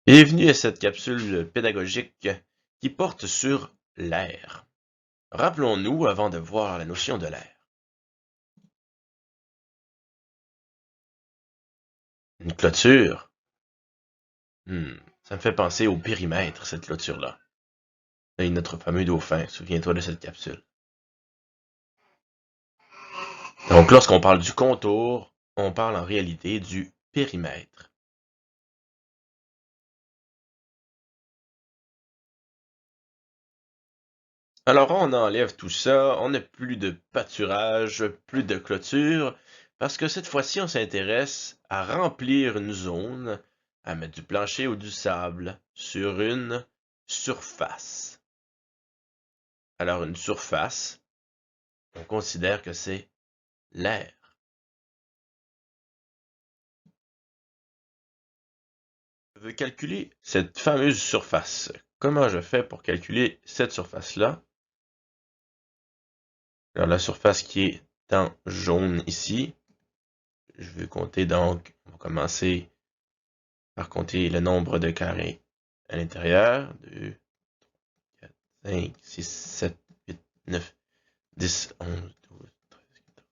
Bienvenue à cette capsule pédagogique qui porte sur l'air. Rappelons-nous avant de voir la notion de l'air. Une clôture. Ça me fait penser au périmètre, cette clôture-là. Et notre fameux dauphin, souviens-toi de cette capsule. Donc lorsqu'on parle du contour, on parle en réalité du périmètre. Alors on enlève tout ça, on n'a plus de pâturage, plus de clôture, parce que cette fois-ci on s'intéresse à remplir une zone, à mettre du plancher ou du sable sur une surface. Alors une surface, on considère que c'est l'air. Je veux calculer cette fameuse surface. Comment je fais pour calculer cette surface-là? Alors la surface qui est en jaune ici, je vais compter donc, on va commencer par compter le nombre de carrés à l'intérieur. 2, 4, 5, 6, 7, 8, 9, 10, 11, 12, 13, 14,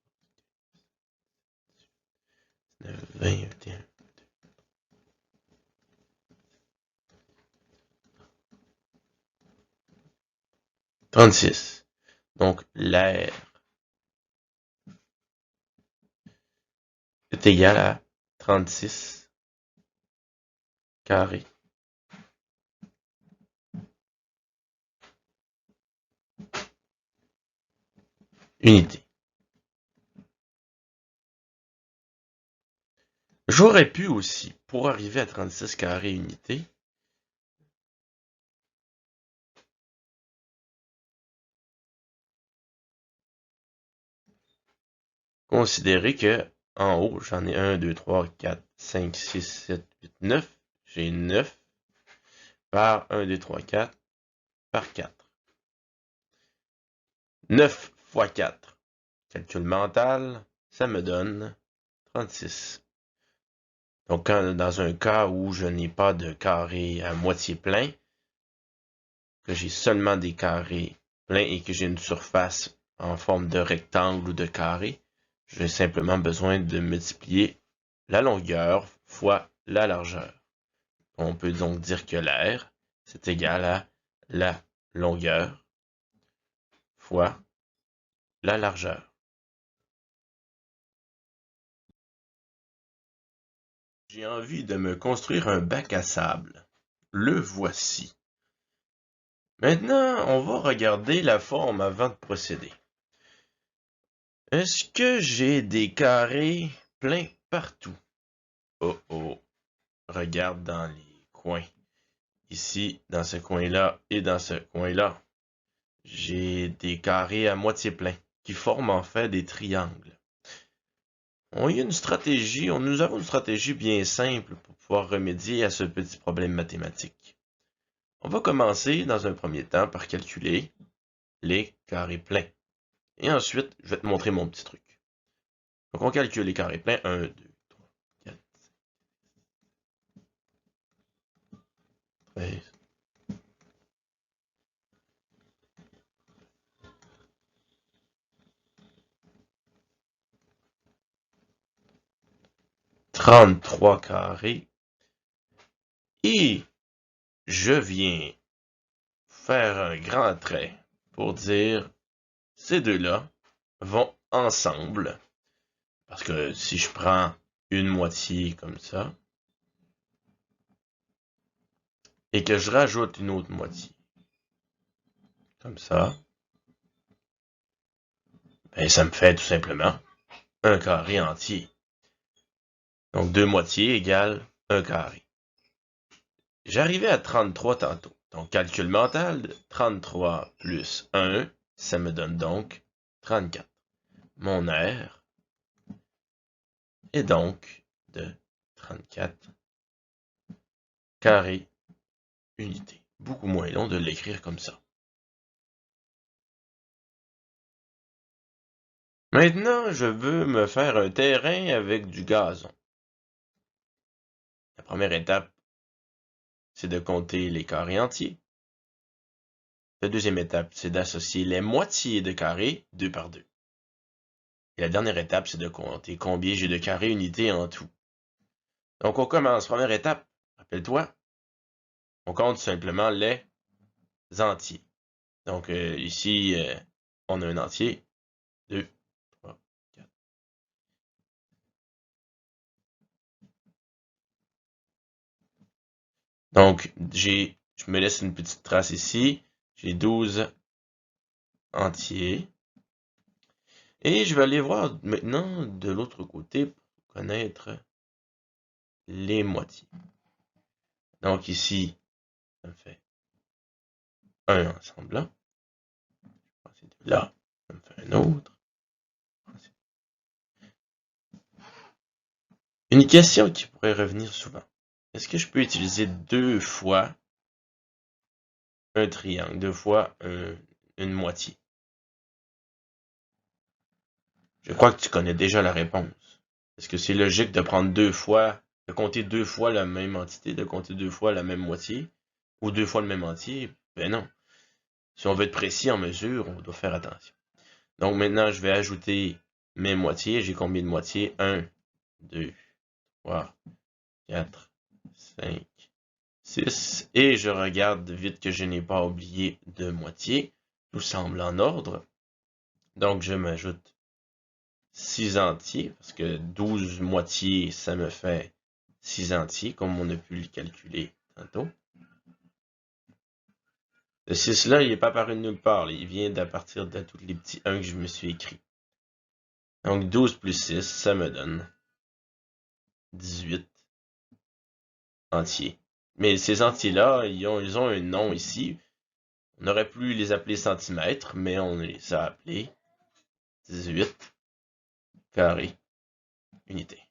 19, 20, 21, 36. Donc, l'air est égal à 36 carrés. Unités. J'aurais pu aussi, pour arriver à 36 carrés unités, considérer que en haut, j'en ai 1, 2, 3, 4, 5, 6, 7, 8, 9. J'ai 9 par 1, 2, 3, 4 par 4. 9 fois 4. Calcul mental, ça me donne 36. Donc, dans un cas où je n'ai pas de carré à moitié plein, que j'ai seulement des carrés pleins et que j'ai une surface en forme de rectangle ou de carré, j'ai simplement besoin de multiplier la longueur fois la largeur. On peut donc dire que l'air, c'est égal à la longueur fois la largeur. J'ai envie de me construire un bac à sable. Le voici. Maintenant, on va regarder la forme avant de procéder. Est-ce que j'ai des carrés pleins partout? Oh oh, regarde dans les coins. Ici, dans ce coin-là et dans ce coin-là, j'ai des carrés à moitié pleins qui forment en fait des triangles. Nous avons une stratégie bien simple pour pouvoir remédier à ce petit problème mathématique. On va commencer dans un premier temps par calculer les carrés pleins. Et ensuite, je vais te montrer mon petit truc. Donc, on calcule les carrés pleins. 1, 2, 3, 4, 13, 33 carrés. Et je viens faire un grand trait pour dire ces deux-là vont ensemble. Parce que si je prends une moitié comme ça, et que je rajoute une autre moitié comme ça, ben ça me fait tout simplement un carré entier. Donc 2 moitiés égale un carré. J'arrivais à 33 tantôt. Donc calcul mental, 33 plus 1, ça me donne donc 34. Mon R est donc de 34 carrés unités. Beaucoup moins long de l'écrire comme ça. Maintenant, je veux me faire un terrain avec du gazon. La première étape, c'est de compter les carrés entiers. La deuxième étape, c'est d'associer les moitiés de carrés 2 par 2. Et la dernière étape, c'est de compter combien j'ai de carrés unités en tout. Donc, on commence. Première étape, rappelle-toi, on compte simplement les entiers. Donc, ici, on a un entier. 2, 3, 4. Donc, je me laisse une petite trace ici. J'ai 12 entiers. Et je vais aller voir maintenant de l'autre côté pour connaître les moitiés. Donc ici, ça me fait un ensemble là. Là, ça me fait un autre. Une question qui pourrait revenir souvent. Est-ce que je peux utiliser 2 fois un triangle, 2 fois une moitié? Je crois que tu connais déjà la réponse. Est-ce que c'est logique de prendre 2 fois, de compter 2 fois la même entité, de compter 2 fois la même moitié, ou 2 fois le même entier? Ben non. Si on veut être précis en mesure, on doit faire attention. Donc maintenant, je vais ajouter mes moitiés. J'ai combien de moitiés? 1, 2, 3, 4, 5, 6. Et je regarde vite que je n'ai pas oublié de moitié. Tout semble en ordre. Donc je m'ajoute 6 entiers, parce que 12 moitiés, ça me fait 6 entiers, comme on a pu le calculer tantôt. Le 6 là, il n'est pas apparu de nulle part. Il vient d'à partir de tous les petits 1 que je me suis écrit. Donc 12 plus 6, ça me donne 18 entiers. Mais ces entiers-là, ils ont un nom ici. On aurait pu les appeler centimètres, mais on les a appelés 18 carrés unités.